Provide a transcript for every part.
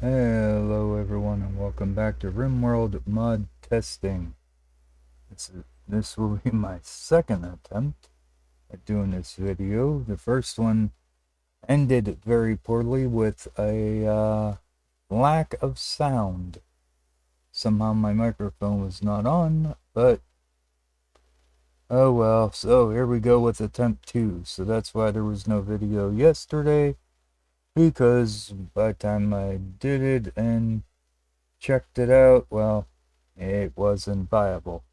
Hello everyone and welcome back to RimWorld Mod Testing. This will be my second attempt at doing this video. The first one ended very poorly with a lack of sound. Somehow my microphone was not on, but oh well. So here we go with attempt 2. So that's why there was no video yesterday, because by the time I did it and checked it out, well, it wasn't viable.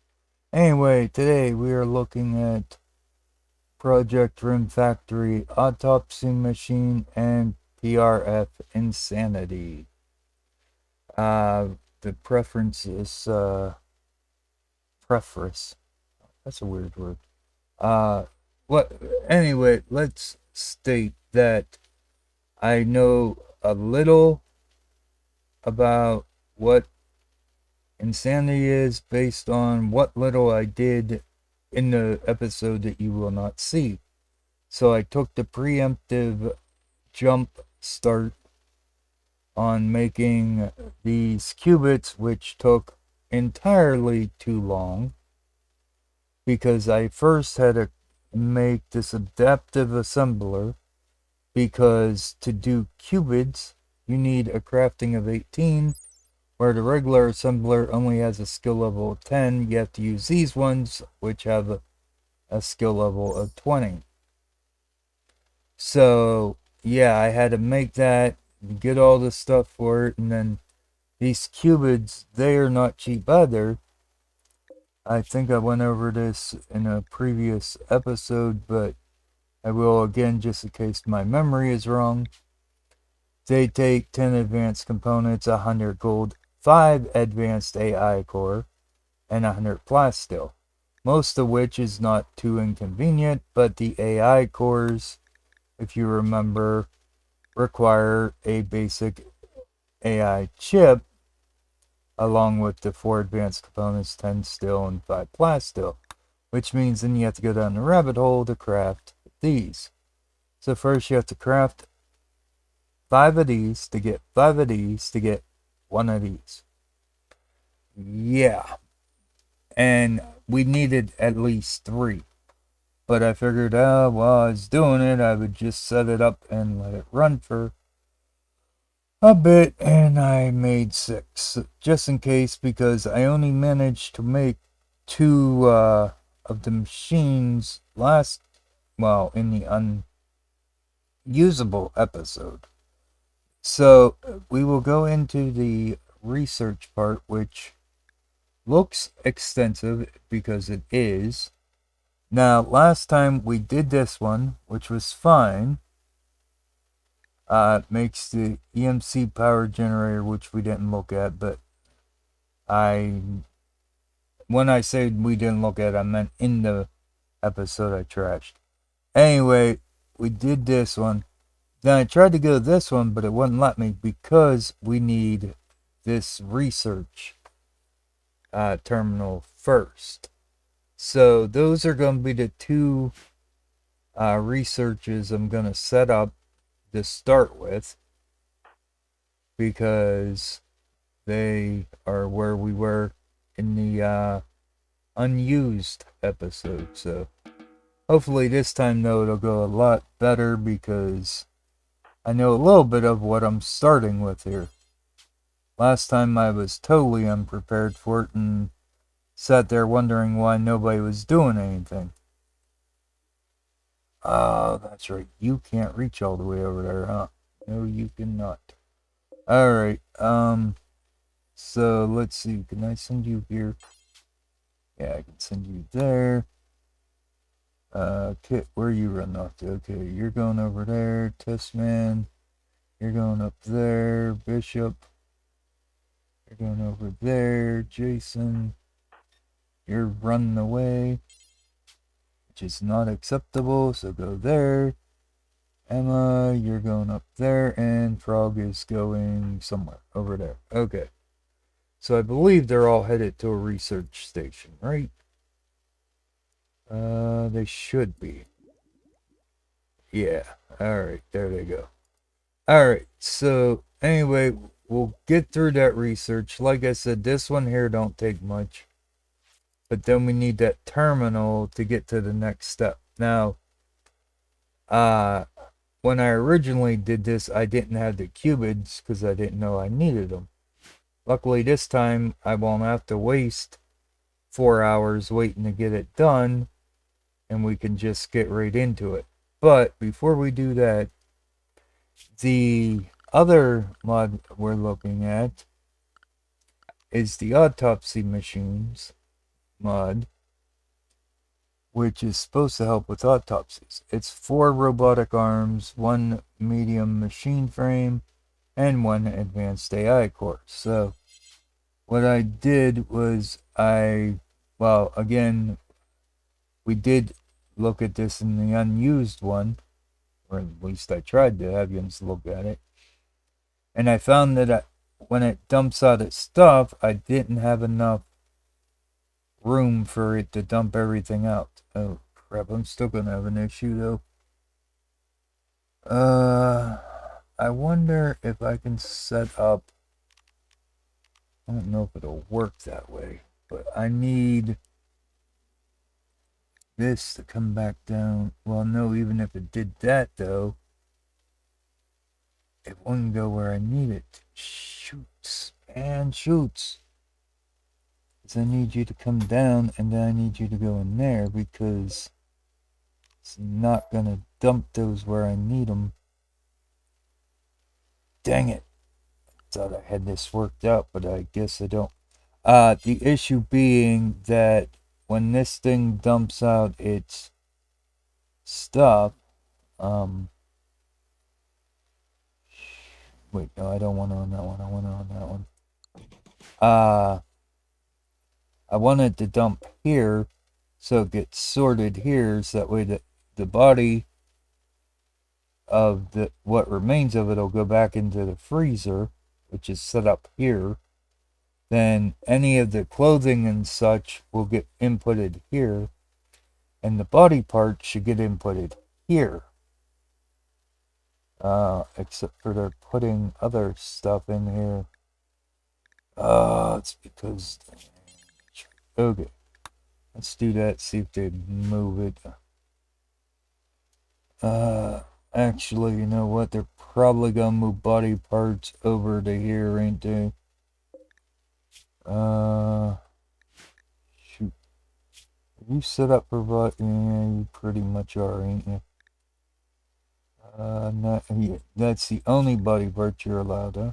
Anyway, today we are looking at Project RimFactory, Autopsy Machine, and PRF Insanity. The preference is, preference. That's a weird word. What, anyway, let's state that I know a little about what insanity is based on what little I did in the episode that you will not see. So I took the preemptive jump start on making these qubits, which took entirely too long because I first had to make this adaptive assembler, because to do qubits you need a crafting of 18, where the regular assembler only has a skill level of 10. You have to use these ones, which have a skill level of 20. So, yeah, I had to make that, get all the stuff for it, and then these qubits, they are not cheap either. I think I went over this in a previous episode, but I will again just in case my memory is wrong. They take 10 advanced components, 100 gold, 5 advanced AI core, and 100 plasteel. Most of which is not too inconvenient, but the AI cores, if you remember, require a basic AI chip, along with the 4 advanced components, 10 steel and 5 plasteel, which means then you have to go down the rabbit hole to craft these. So first you have to craft 5 of these to get 5 of these to get 1 of these. Yeah. And we needed at least 3. But I figured, while I was doing it, I would just set it up and let it run for a bit, and I made 6. Just in case, because I only managed to make 2 of the machines in the unusable episode. So we will go into the research part, which looks extensive because it is. Now, last time we did this one, which was fine. Makes the EMC power generator, which we didn't look at, but when I said we didn't look at, I meant in the episode I trashed. Anyway, we did this one. Then I tried to go to this one, but it wouldn't let me because we need this research terminal first. So those are going to be the 2 researches I'm going to set up to start with, because they are where we were in the unused episode. So hopefully this time, though, it'll go a lot better because I know a little bit of what I'm starting with here. Last time I was totally unprepared for it and sat there wondering why nobody was doing anything. Oh, that's right. You can't reach all the way over there, huh? No, you cannot. Alright, so let's see. Can I send you here? Yeah, I can send you there. Kit, where are you running off to? Okay, you're going over there. Testman, you're going up there. Bishop, you're going over there. Jason, you're running away, which is not acceptable, so go there. Emma, you're going up there, and Frog is going somewhere over there. Okay. So I believe they're all headed to a research station, right? They should be. Yeah. Alright, there they go. Alright, so anyway, we'll get through that research. Like I said, this one here don't take much. But then we need that terminal to get to the next step. Now, when I originally did this, I didn't have the qubits because I didn't know I needed them. Luckily, this time I won't have to waste 4 hours waiting to get it done, and we can just get right into it. But before we do that, the other mod we're looking at is the Autopsy Machines mod, which is supposed to help with autopsies. It's 4 robotic arms, 1 medium machine frame, and 1 advanced AI core. So what I did was well, again, we did look at this in the unused one, or at least I tried to have you look at it. And I found that when it dumps out its stuff, I didn't have enough room for it to dump everything out. Oh crap, I'm still gonna have an issue though. I wonder if I can set up, I don't know if it'll work that way, but I need this to come back down. Well, no, even if it did that though, it wouldn't go where I need it. Shoots, and shoots. I need you to come down, and then I need you to go in there because it's not gonna dump those where I need them. Dang it. Thought I had this worked out, but I guess I don't. The issue being that when this thing dumps out its stuff, wait, no, I don't want it on that one. I want it on that one. I want it to dump here, so it gets sorted here, so that way the body of what remains of it will go back into the freezer, which is set up here. Then any of the clothing and such will get inputted here, and the body part should get inputted here. Except for they're putting other stuff in here. It's because... Okay. Let's do that, see if they move it. Actually, you know what? They're probably gonna move body parts over to here, ain't they? Shoot. Are you set up for body? Yeah, you pretty much are, ain't you? Not, yeah, that's the only body part you're allowed, huh?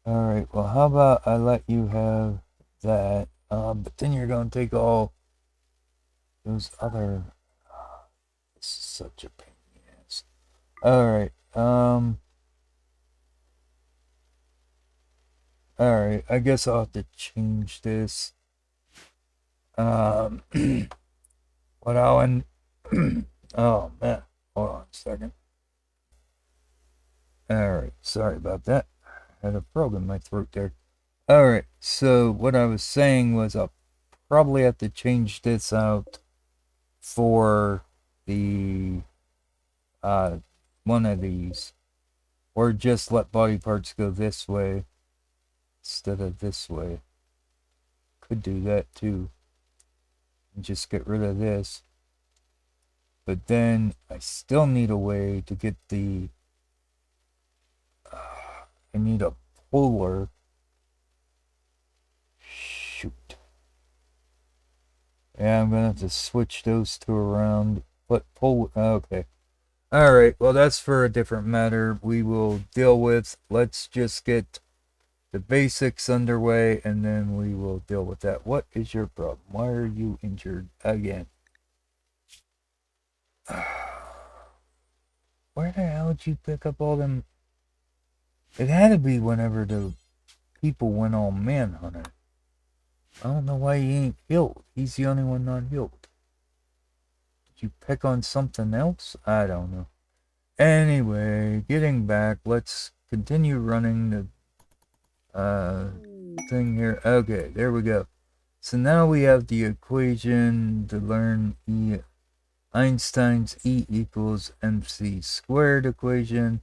Alright, well, how about I let you have that, but then you're gonna take all those other... This is such a pain in the ass. Alright, alright, I guess I'll have to change this. What I'll end... Oh, man. Hold on a second. Alright, sorry about that. I had a frog in my throat there. Alright, so what I was saying was I'll probably have to change this out for the one of these, or just let body parts go this way instead of this way. Could do that too, and just get rid of this. But then I still need a way to get the I need a puller. Shoot. Yeah, I'm gonna have to switch those two around. But pull. Okay. Alright, well, that's for a different matter we will deal with. Let's just get the basics underway, and then we will deal with that. What is your problem? Why are you injured again? Where the hell did you pick up all them? It had to be whenever the people went all manhunter. I don't know why he ain't healed. He's the only one not healed. Did you pick on something else? I don't know. Anyway, getting back, let's continue running the thing here. Okay, there we go. So now we have the equation to learn Einstein's E equals mc squared equation.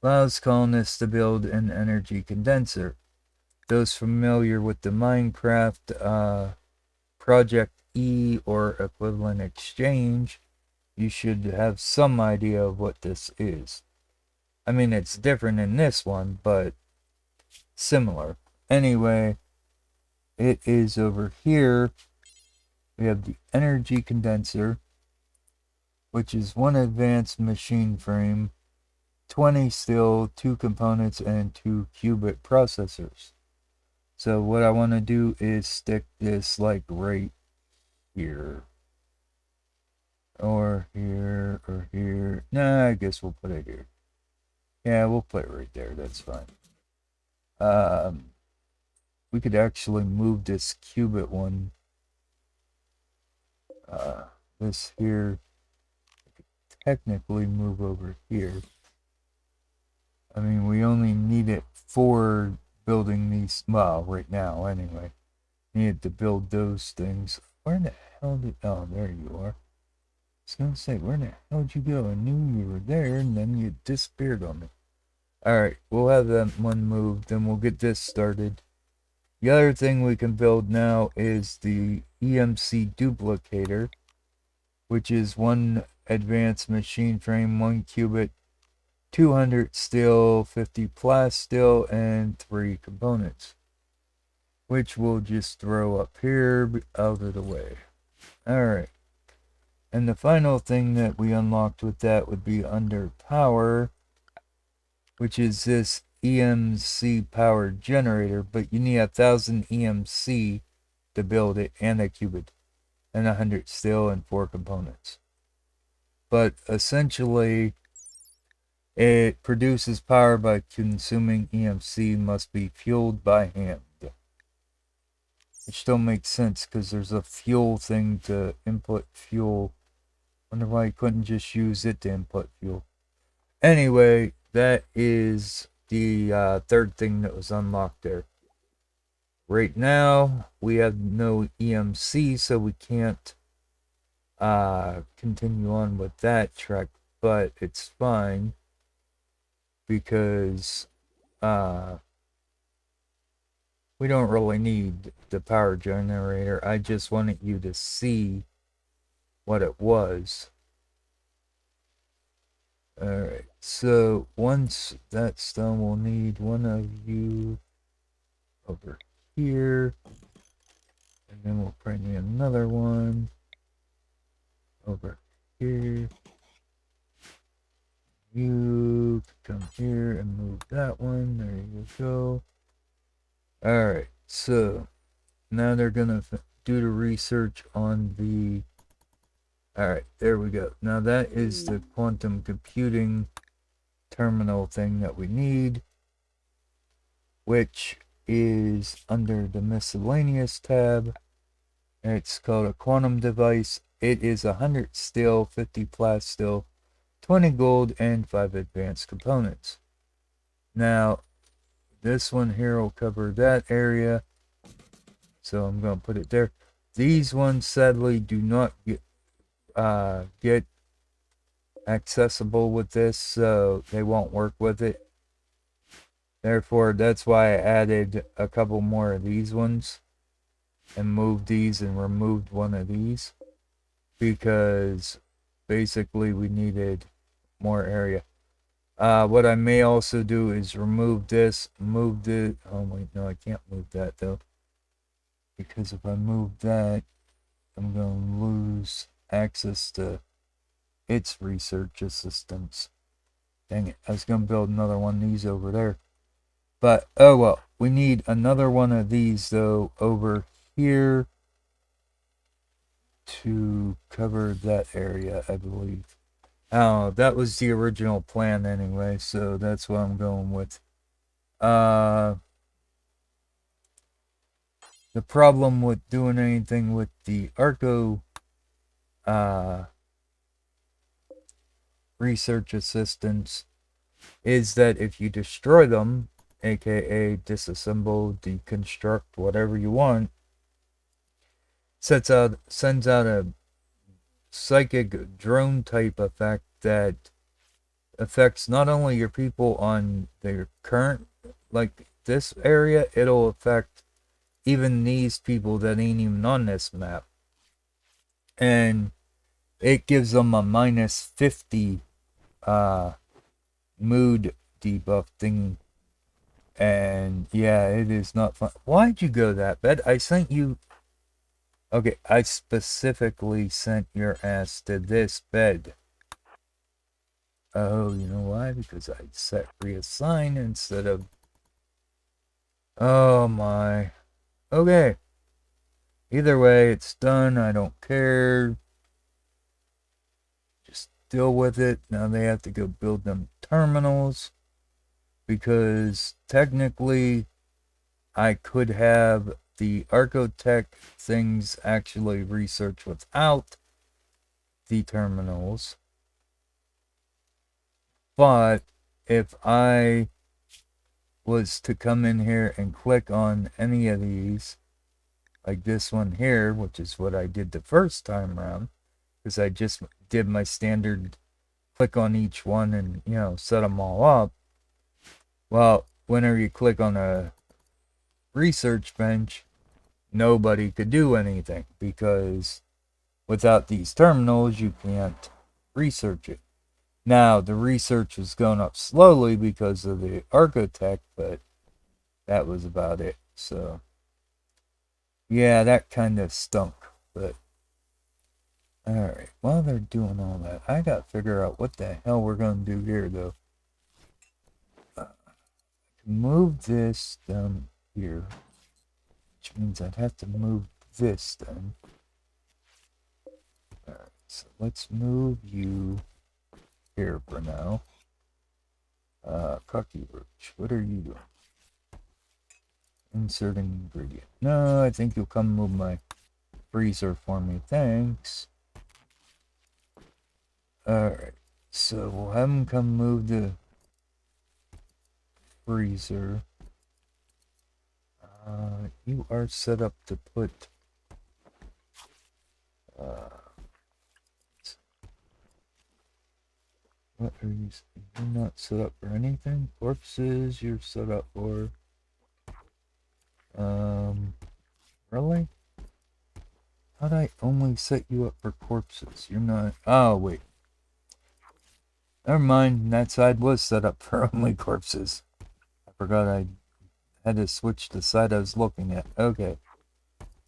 allows colonists to build an energy condenser. Those familiar with the Minecraft Project E or equivalent exchange, you should have some idea of what this is. I mean, it's different in this one, but similar. Anyway, it is over here. We have the energy condenser, which is one advanced machine frame, 20 steel, 2 components, and 2 qubit processors. So what I want to do is stick this like right here. Or here, or here. Nah, I guess we'll put it here. Yeah, we'll put it right there. That's fine. We could actually move this qubit one. This here. Technically move over here. I mean, we only need it for building these. Well, right now, anyway. Needed to build those things. Where in the hell did. Oh, there you are. I was gonna say, where in the hell did you go? I knew you were there, and then you disappeared on me. Alright, we'll have that one moved, then we'll get this started. The other thing we can build now is the EMC duplicator, which is one advanced machine frame, 1 qubit, 200 steel, 50 plasteel, and 3 components, which we'll just throw up here out of the way. Alright. And the final thing that we unlocked with that would be under power, which is this EMC powered generator, but you need 1,000 EMC to build it, and a qubit, and 100 steel, and 4 components. But essentially, it produces power by consuming EMC, must be fueled by hand. Which don't make sense, because there's a fuel thing to input fuel. Wonder why you couldn't just use it to input fuel. Anyway, that is the third thing that was unlocked there. Right now, we have no EMC, so we can't continue on with that track, but it's fine because we don't really need the power generator. I just wanted you to see what it was. Alright, so once that's done, we'll need one of you over here. And then we'll bring in another one over here. You come here and move that one. There you go. Alright, so now they're gonna do the research on the... Alright, there we go. Now that is the quantum computing terminal thing that we need, which is under the miscellaneous tab. It's called a quantum device. It is 100 steel, 50 plasteel, 20 gold, and 5 advanced components. Now, this one here will cover that area, so I'm going to put it there. These ones sadly do not get accessible with this, so they won't work with it. Therefore, that's why I added a couple more of these ones and moved these and removed one of these, because basically we needed more area. What I may also do is remove this, move the... Oh wait, no, I can't move that though, because if I move that, I'm going to lose access to its research assistance. Dang it, I was going to build another one of these over there. But, oh well, we need another one of these, though, over here to cover that area, I believe. Oh, that was the original plan anyway, so that's what I'm going with. The problem with doing anything with the Ergo research assistants is that if you destroy them, aka disassemble, deconstruct, whatever you want, sends out a psychic drone type effect that affects not only your people on their current, like this area, it'll affect even these people that ain't even on this map. And it gives them a minus 50 mood debuff thing. And yeah, it is not fun. Why'd you go that bad? I sent you. Okay, I specifically sent your ass to this bed. Oh, you know why? Because I set reassign instead of. Oh my. Okay. Either way, it's done. I don't care. Just deal with it. Now they have to go build them terminals. Because technically, I could have the Archotech things actually research without the terminals. But if I was to come in here and click on any of these, like this one here, which is what I did the first time around, because I just did my standard click on each one and, you know, set them all up. Well, whenever you click on a research bench, nobody could do anything because without these terminals, you can't research it. Now, the research was going up slowly because of the Archotech, but that was about it. So, yeah, that kind of stunk. But, alright, while they're doing all that, I got to figure out what the hell we're going to do here, though. Move this down here, which means I'd have to move this then. Alright, so let's move you here for now. Cocky Roach, what are you doing? Inserting ingredient. No, I think you'll come move my freezer for me. Thanks. Alright, so we'll have him come move the freezer. You are set up to put what are you? You're not set up for anything. Corpses, you're set up for. Really? How'd I only set you up for corpses? You're not. Oh wait. Never mind. That side was set up for only corpses. I forgot I had to switch the side I was looking at. Okay.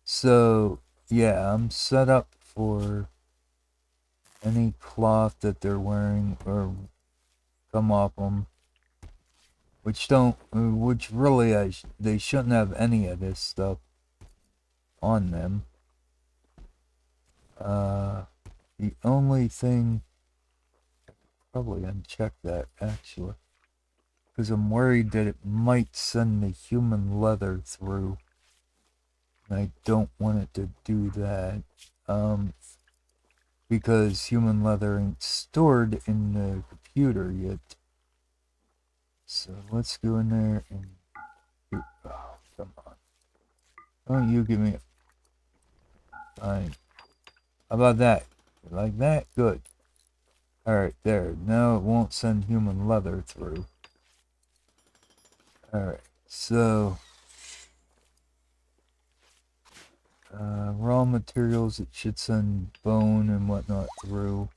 So yeah, I'm set up for any cloth that they're wearing or come off them, which really they shouldn't have any of this stuff on them. The only thing, probably uncheck that actually, because I'm worried that it might send the human leather through, and I don't want it to do that. Because human leather ain't stored in the computer yet. So let's go in there and oh, come on. Don't you give me a fine. How about that? You like that? Good. Alright, there. Now it won't send human leather through. Alright, so raw materials, it should send bone and whatnot through.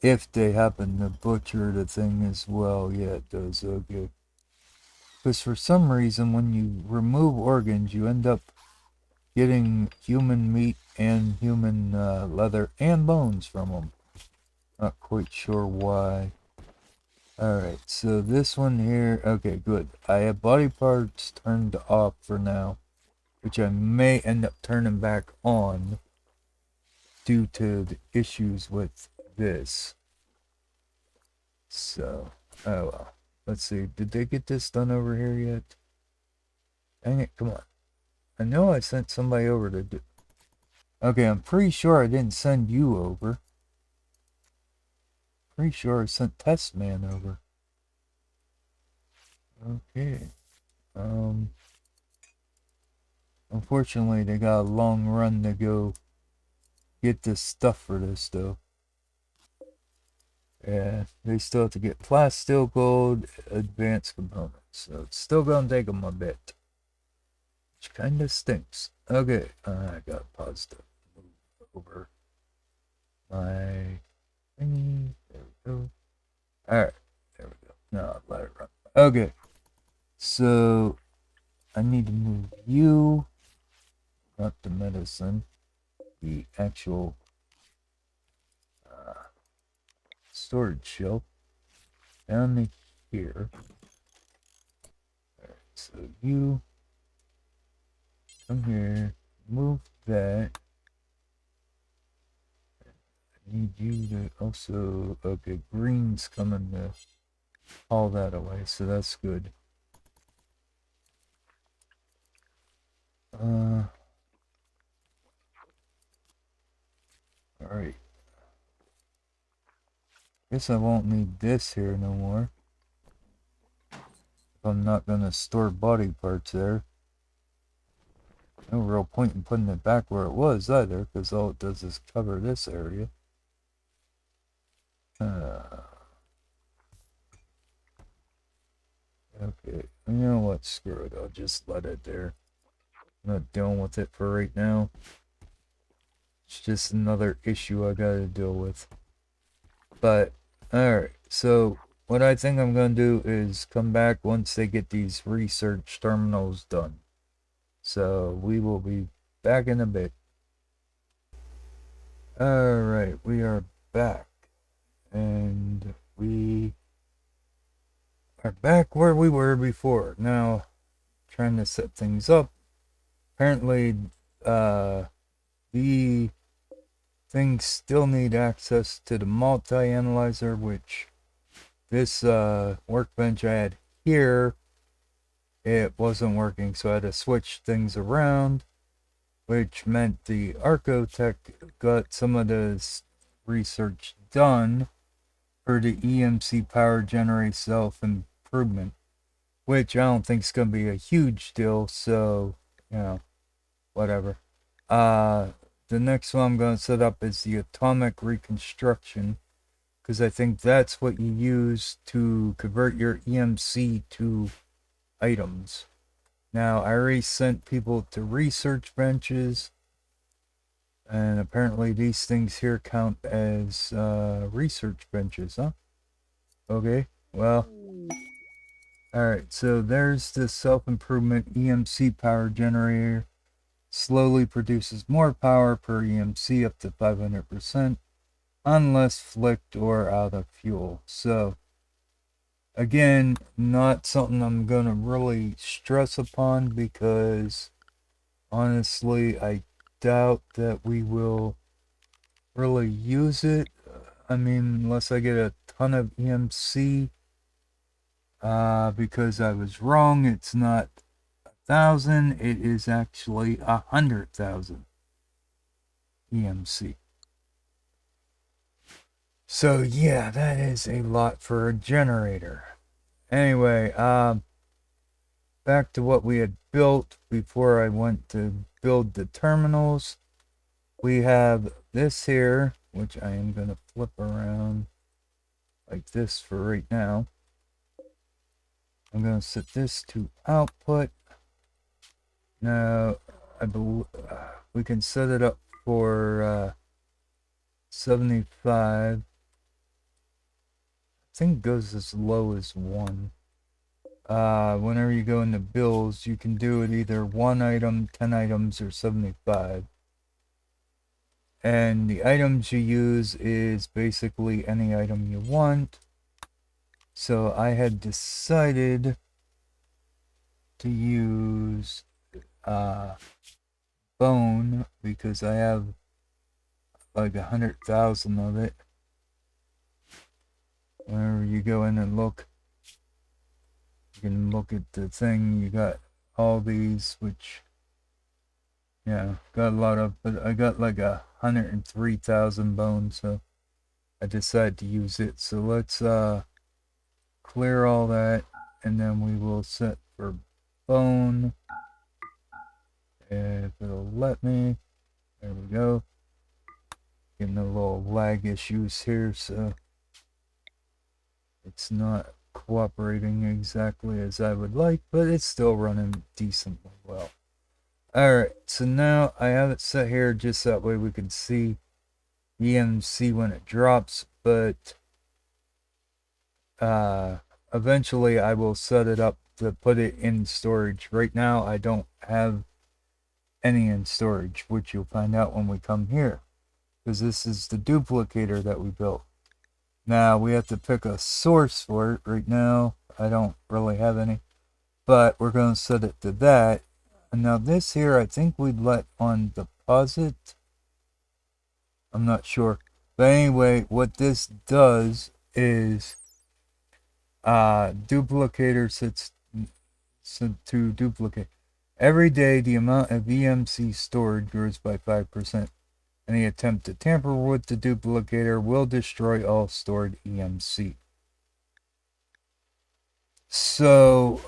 If they happen to butcher the thing as well. Yeah, it does. Okay. Because for some reason, when you remove organs, you end up getting human meat and human leather and bones from them. Not quite sure why. Alright, so this one here, okay, good. I have body parts turned off for now, which I may end up turning back on due to the issues with this. So, oh well. Let's see, did they get this done over here yet? Dang it, come on. I know I sent somebody over to do... Okay, I'm pretty sure I didn't send you over. Pretty sure I sent Test Man over. Okay. Unfortunately, they got a long run to go get this stuff for this, though. Yeah, they still have to get plasteel gold, advanced components. So it's still gonna take them a bit. Which kinda stinks. Okay, I got paused to move over my thingy. There we go. Alright, there we go. No, let it run. Okay, so I need to move you, not the medicine, the actual storage shelf down to here. Alright, so you come here, move that. I need you to also, okay, green's coming to haul that away, so that's good. Alright. Guess I won't need this here no more. I'm not gonna store body parts there. No real point in putting it back where it was either, because all it does is cover this area. Okay, you know what? Screw it. I'll just let it there. I'm not dealing with it for right now. It's just another issue I gotta deal with. But, alright, so what I think I'm gonna do is come back once they get these research terminals done. So we will be back in a bit. Alright, we are back. And we are back where we were before. Now, trying to set things up. Apparently, the things still need access to the multi-analyzer, which this workbench I had here, it wasn't working, so I had to switch things around, which meant the Ergo tech got some of the research done for the EMC power generate self-improvement, which I don't think is going to be a huge deal, so, you know, whatever. The next one I'm going to set up is the atomic reconstruction, because I think that's what you use to convert your EMC to items. Now, I already sent people to research benches, and apparently these things here count as research benches, huh? Okay, well, alright, so there's the self-improvement EMC power generator. Slowly produces more power per EMC up to 500%, unless flicked or out of fuel. So, again, not something I'm going to really stress upon because, honestly, I doubt that we will really use it. I mean, unless I get a ton of EMC, because I was wrong, it's not 1,000, it is actually 100,000 EMC. So yeah, that is a lot for a generator. Anyway, back to what we had built before I went to build the terminals. We have this here, which I am going to flip around like this for right now. I'm going to set this to output. Now, I believe we can set it up for 75. I think it goes as low as 1. Whenever you go into bills, you can do it either 1 item, 10 items, or 75. And the items you use is basically any item you want. So I had decided to use bone because I have like 100,000 of it. Whenever you go in and look, you can look at the thing. You got all these, which, yeah, got a lot of, but I got like 103,000 bones, so I decided to use it. So let's clear all that, and then we will set for bone. If it'll let me. There we go. Getting a little lag issues here, so It's not cooperating exactly as I would like, but it's still running decently well. Alright, so now I have it set here just that way we can see EMC when it drops, but eventually I will set it up to put it in storage. Right now I don't have any in storage, which you'll find out when we come here, because this is the duplicator that we built. Now we have to pick a source for it. Right now I don't really have any, but we're going to set it to that. And now this here I think we'd let on deposit. I'm not sure, but anyway, what this does is duplicator sets to duplicate. Every day the amount of EMC stored grows by 5%. Any attempt to tamper with the duplicator will destroy all stored EMC. So,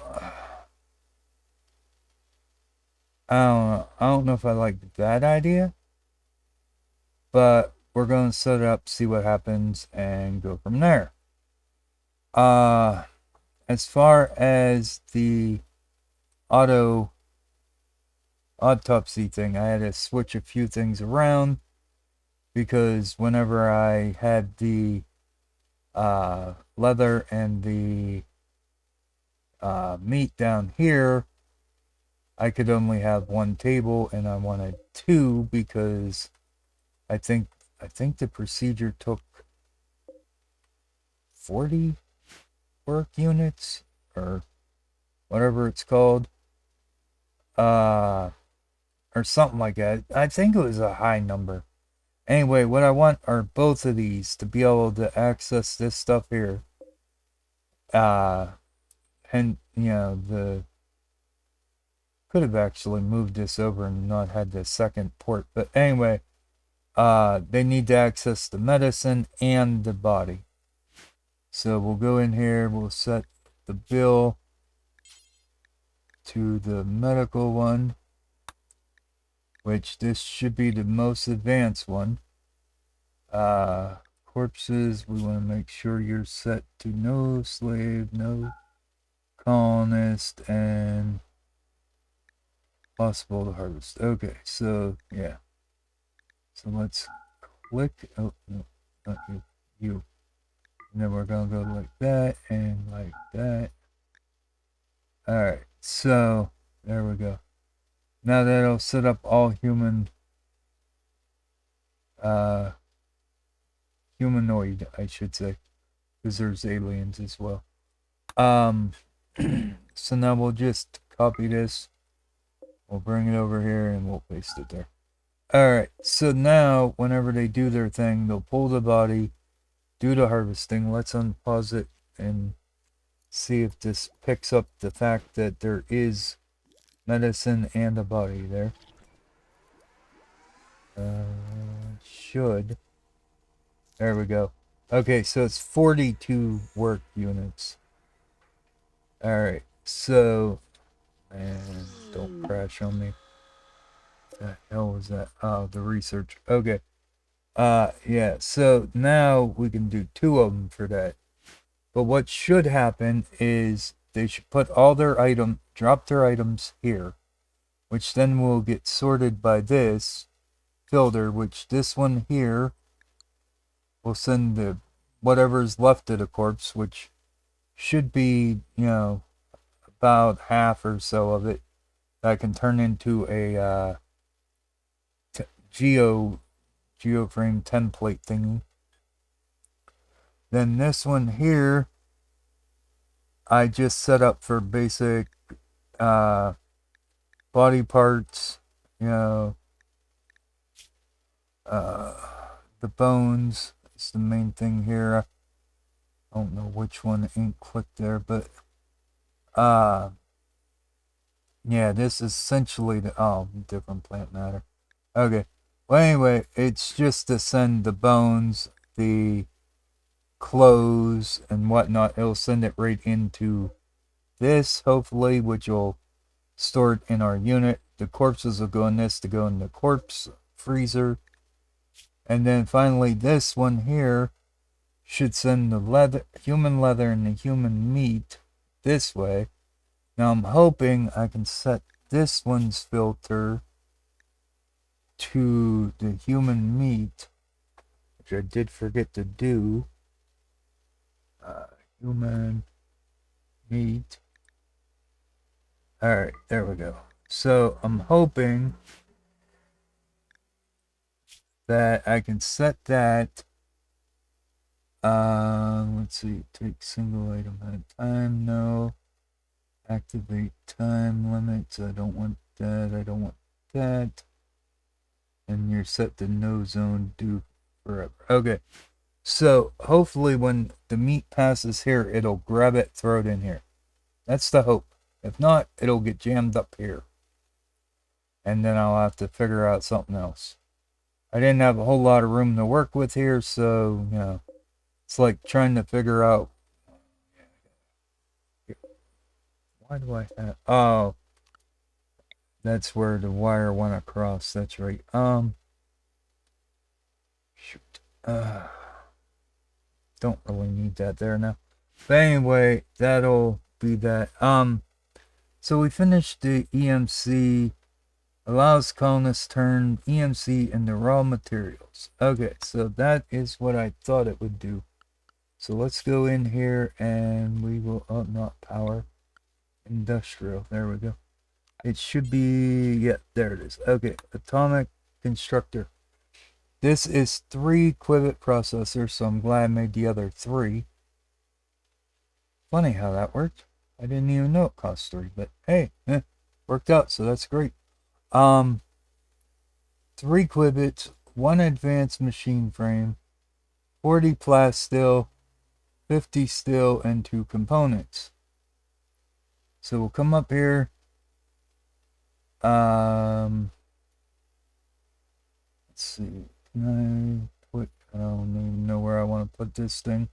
I don't know if I like that idea, but we're going to set it up, see what happens, and go from there. As far as the autopsy thing, I had to switch a few things around, because whenever I had the leather and the meat down here, I could only have one table, and I wanted two because I think the procedure took 40 work units or whatever it's called, or something like that. I think it was a high number. Anyway, what I want are both of these to be able to access this stuff here. And the could have actually moved this over and not had the second port, but anyway, they need to access the medicine and the body. So we'll go in here, we'll set the bill to the medical one, which this should be the most advanced one. Corpses, we want to make sure you're set to no slave, no colonist, and possible to harvest. Okay, so yeah. So let's click. Oh, no, not you. You. And then we're going to go like that and like that. Alright, so there we go. Now that'll set up all humanoid, I should say, because there's aliens as well. So now we'll just copy this. We'll bring it over here and we'll paste it there. Alright, so now whenever they do their thing, they'll pull the body, do the harvesting. Let's unpause it and see if this picks up the fact that there is medicine and a body there. Should. There we go. Okay, so it's 42 work units. Alright, so... And don't crash on me. What the hell was that? Oh, the research. Okay. Yeah, so now we can do 2 of them for that. But what should happen is they should put all their drop their items here, which then will get sorted by this filter, which this one here will send the whatever's left of the corpse, which should be, about half or so of it, that can turn into a geoframe template thingy. Then this one here, I just set up for basic body parts, the bones is the main thing here. I don't know which one ain't clicked there, but yeah, this is essentially the different plant matter. Okay. Well, anyway, it's just to send the bones, the clothes, and whatnot. It'll send it right into this, hopefully, which will store it in our unit. The corpses will go in this to go in the corpse freezer. And then finally, this one here should send the leather, human leather and the human meat this way. Now I'm hoping I can set this one's filter to the human meat, which I did forget to do. Human meat. Alright, there we go. So I'm hoping that I can set that. Let's see, take single item at a time. No. Activate time limits. I don't want that. I don't want that. And you're set to no zone do forever. Okay. So hopefully when the meat passes here, it'll grab it, throw it in here. That's the hope. If not, it'll get jammed up here. And then I'll have to figure out something else. I didn't have a whole lot of room to work with here, so, you know, it's like trying to figure out. Why do I have... Oh, that's where the wire went across. That's right. Shoot. Don't really need that there now. But anyway, that'll be that. So we finished the EMC. Allows colonists turn EMC into raw materials. Okay, so that is what I thought it would do. So let's go in here and we will, oh, not power. Industrial, there we go. It should be, yeah, there it is. Okay, atomic constructor. This is 3 qubit processors, so I'm glad I made the other 3. Funny how that worked. I didn't even know it cost 3, but hey, worked out, so that's great. 3 qubits, 1 advanced machine frame, 40 plasteel, 50 steel, and 2 components. So we'll come up here. Let's see. Can I put, I don't even know where I want to put this thing.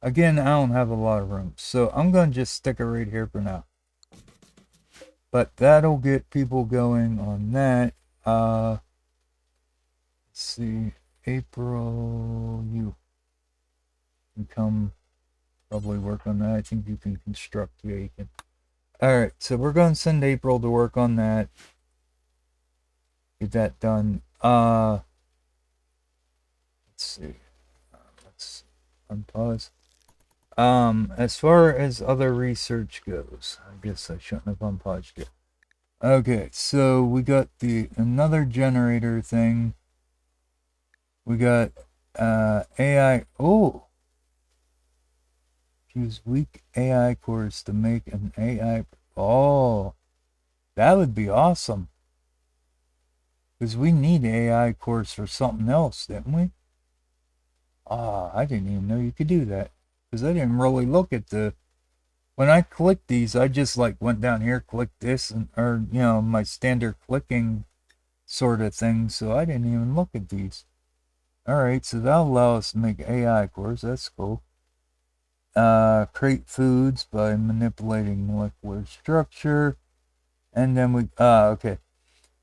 Again, I don't have a lot of room, so I'm going to just stick it right here for now. But that'll get people going on that. Let's see. April, you can come probably work on that. I think you can construct. Yeah, you can. Alright, so we're going to send April to work on that. Get that done. Let's see. Let's unpause. As far as other research goes, I guess I shouldn't have unpaused it. Okay, so we got another generator thing. We got AI. Oh, use weak AI cores to make an AI. Oh, that would be awesome. Because we need AI cores for something else, didn't we? Ah, I didn't even know you could do that. Because I didn't really look at when I clicked these, I just like went down here, clicked this, or, you know, my standard clicking sort of thing. So I didn't even look at these. Alright, so that'll allow us to make AI cores. That's cool. Create foods by manipulating molecular structure. And then okay.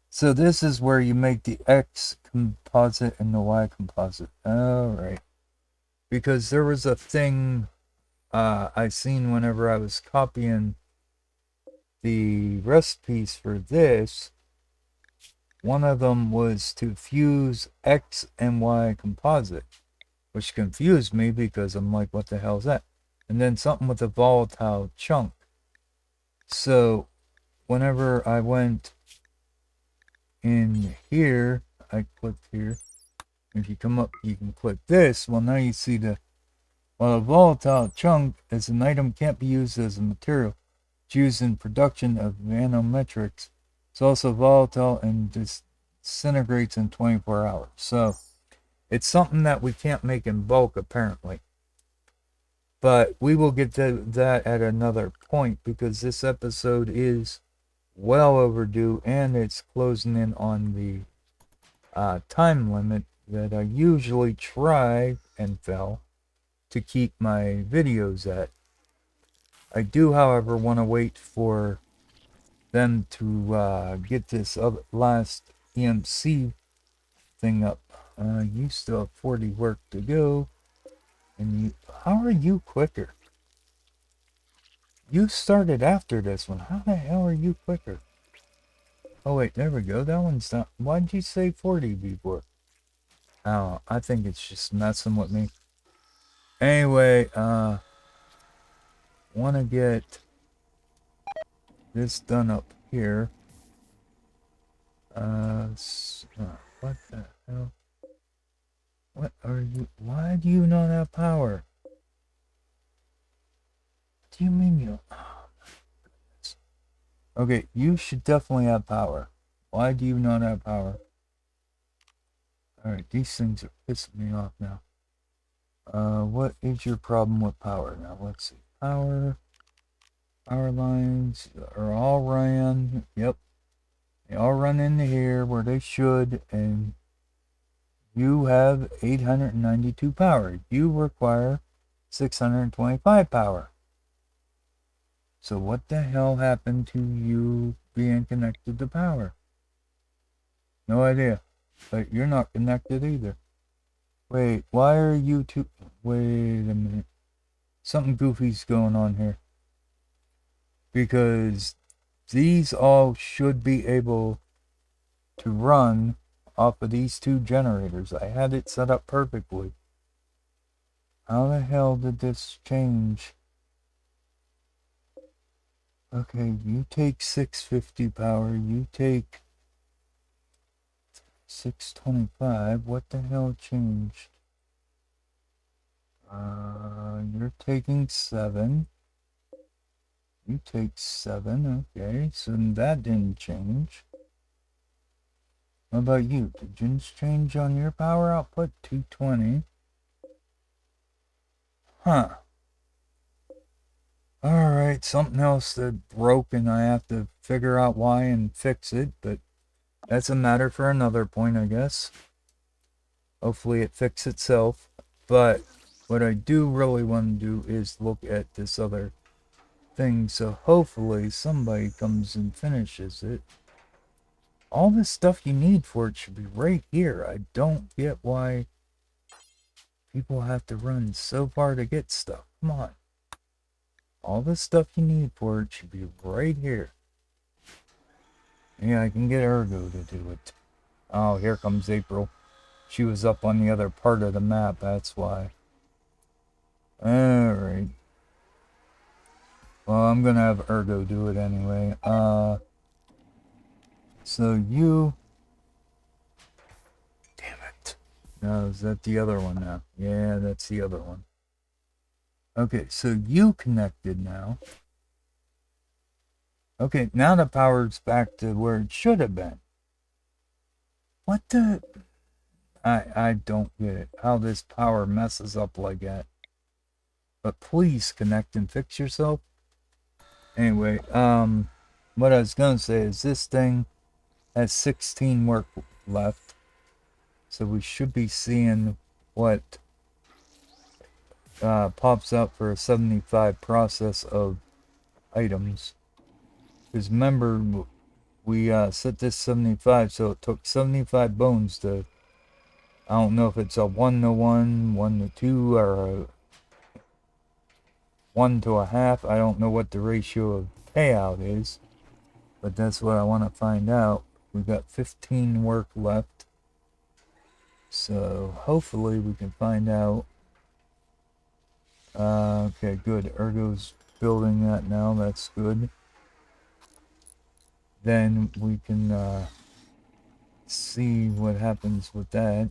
So this is where you make the X composite and the Y composite. Alright. Because there was a thing I seen whenever I was copying the recipes for this. One of them was to fuse X and Y composite, which confused me because I'm like, what the hell is that? And then something with a volatile chunk. So whenever I went in here, I clicked here. If you come up, you can click this. Well, now you see while a volatile chunk as an item can't be used as a material, it's used in production of nanometrics. It's also volatile and disintegrates in 24 hours. So it's something that we can't make in bulk, apparently. But we will get to that at another point because this episode is well overdue and it's closing in on the time limit that I usually try and fail to keep my videos at. I do, however, want to wait for them to get this last EMC thing up. You still have 40 work to go. And you, how are you quicker? You started after this one. How the hell are you quicker? Oh wait, there we go. That one's not. Why'd you say 40 before? Oh, I think it's just messing with me. Anyway, wanna get this done up here. What the hell? What are you? Why do you not have power? What do you mean you? Oh, okay, you should definitely have power. Why do you not have power? Alright, these things are pissing me off now. What is your problem with power? Now, let's see. Power lines are all ran. Yep. They all run into here where they should, and you have 892 power. You require 625 power. So what the hell happened to you being connected to power? No idea. But you're not connected either. Wait, why are you two... Wait a minute. Something goofy's going on here. Because these all should be able to run off of these two generators. I had it set up perfectly. How the hell did this change? Okay, you take 650 power, you take 625. What the hell changed? You're taking 7. You take 7, okay, so that didn't change. What about you? Did yours change on your power output? 220. Huh. Alright, something else that broke and I have to figure out why and fix it, but that's a matter for another point, I guess. Hopefully it fixes itself. But what I do really want to do is look at this other thing, so hopefully somebody comes and finishes it. All the stuff you need for it should be right here. I don't get why people have to run so far to get stuff. Come on. All the stuff you need for it should be right here. Yeah, I can get Ergo to do it. Oh, here comes April. She was up on the other part of the map, that's why. Alright. Well, I'm gonna have Ergo do it anyway. So you... Damn it. No, is that the other one now? Yeah, that's the other one. Okay, so you connected now. Okay, now the power's back to where it should have been. What the... I don't get it. How this power messes up like that. But please connect and fix yourself. Anyway, what I was gonna say is this thing has 16 work left. So we should be seeing what pops up for a 75 process of items. Because remember, we set this 75, so it took 75 bones to... I don't know if it's a 1-to-1, 1-to-2, or a 1-to-1/2. I don't know what the ratio of payout is. But that's what I want to find out. We've got 15 work left. So hopefully we can find out. Okay, good. Ergo's building that now. That's good. Then we can see what happens with that.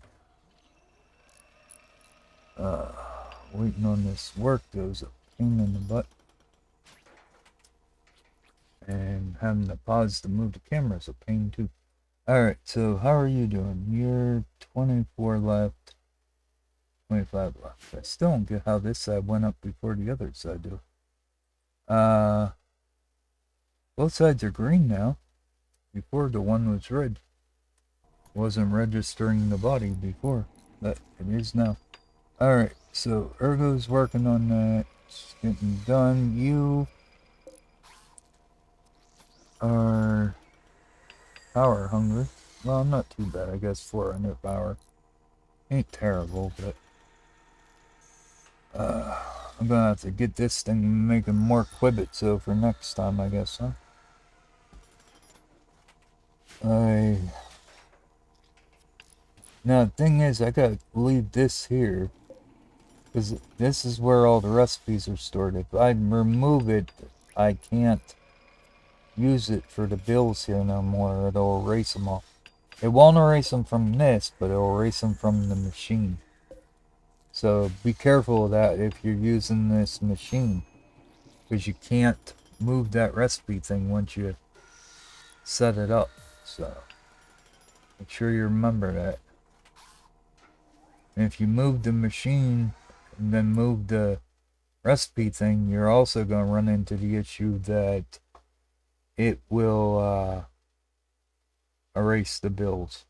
Waiting on this work goes a pain in the butt. And having to pause to move the camera is a pain too. Alright, so how are you doing? You're 24 left. 25 left. I still don't get how this side went up before the other side do. Both sides are green now. Before the one was red. Wasn't registering the body before, but it is now. Alright, so Ergo's working on that. It's getting done. You are power hungry. Well, not too bad. I guess 400 power. Ain't terrible, but I'm gonna have to get this thing making more quibbits so for next time, I guess, huh? Now, the thing is, I gotta leave this here. Because this is where all the recipes are stored. If I remove it, I can't use it for the bills here no more. It'll erase them all. It won't erase them from this, but it'll erase them from the machine. So be careful of that if you're using this machine. Because you can't move that recipe thing once you set it up. So make sure you remember that. And if you move the machine and then move the recipe thing, you're also going to run into the issue that it will erase the bills,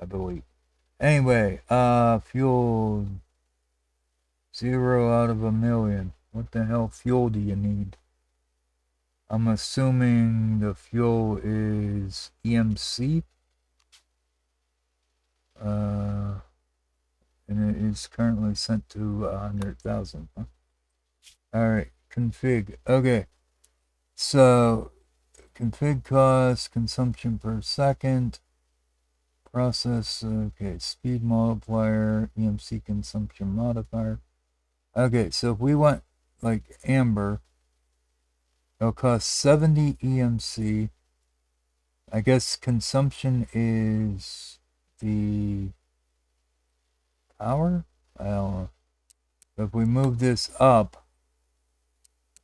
I believe. Anyway, fuel 0 out of 1,000,000. What the hell fuel do you need? I'm assuming the fuel is EMC. And it is currently sent to 100,000. Huh? Alright, config. Okay, so config cost, consumption per second, process, okay, speed multiplier, EMC consumption modifier. Okay, so if we want like amber, it'll cost 70 EMC. I guess consumption is the power? I don't know. If we move this up,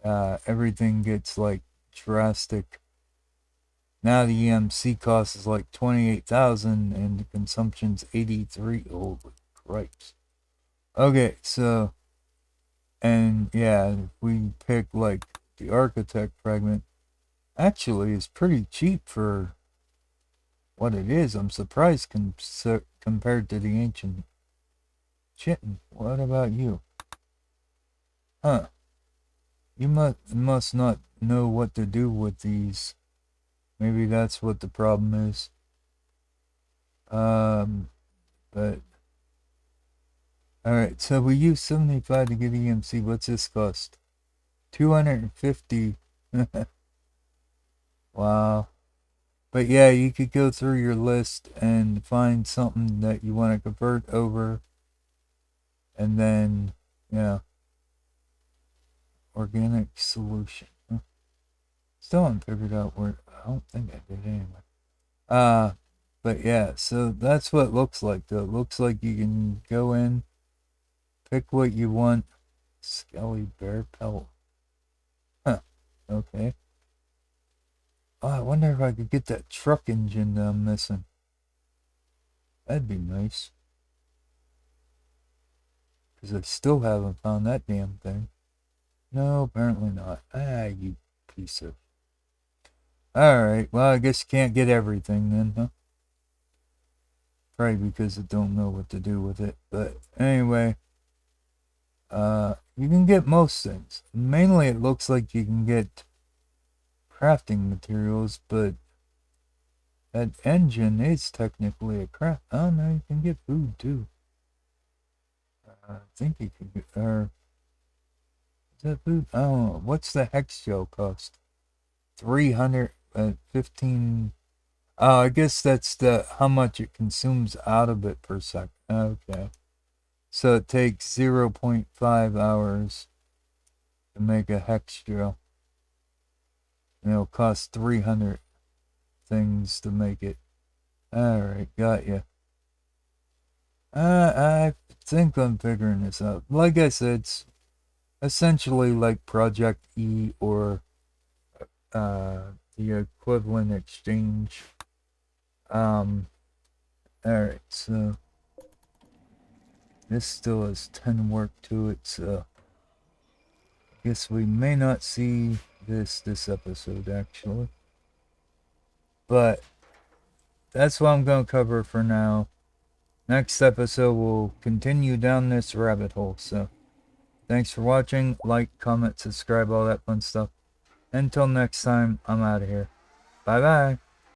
everything gets like drastic. Now the EMC cost is like 28,000 and the consumption's 83. Holy Christ. Okay, so, and yeah, if we pick like the architect fragment, actually is pretty cheap for what it is. I'm surprised compared to the ancient chitin. What about you? Huh. You must not know what to do with these. Maybe that's what the problem is. But alright, so we use 75 to get EMC. What's this cost? 250. Wow. But yeah, you could go through your list and find something that you want to convert over. And then, yeah. Organic solution. Still haven't figured out where. I don't think I did anyway. But yeah, so that's what it looks like though. It looks like you can go in, pick what you want. Skelly bear pelt. Huh. Okay. Oh, I wonder if I could get that truck engine that I'm missing. That'd be nice. Because I still haven't found that damn thing. No, apparently not. Ah, you piece of... Alright, well, I guess you can't get everything then, huh? Probably because I don't know what to do with it. But anyway, you can get most things. Mainly it looks like you can get crafting materials, but that engine is technically a craft. Oh no, you can get food too. I think you can get, or is that food? I don't know. What's the hex gel cost? 315. Oh, I guess that's the how much it consumes out of it per second. Okay. So it takes 0.5 hours to make a hex gel. And it'll cost 300 things to make it. Alright, got you. I think I'm figuring this out. Like I said, it's essentially like Project E or the equivalent exchange. Alright, so this still has 10 work to it, so I guess we may not see this episode actually. But that's what I'm going to cover for now. Next episode we'll continue down this rabbit hole, so thanks for watching. Like, comment, subscribe, all that fun stuff. Until next time, I'm out of here. Bye bye.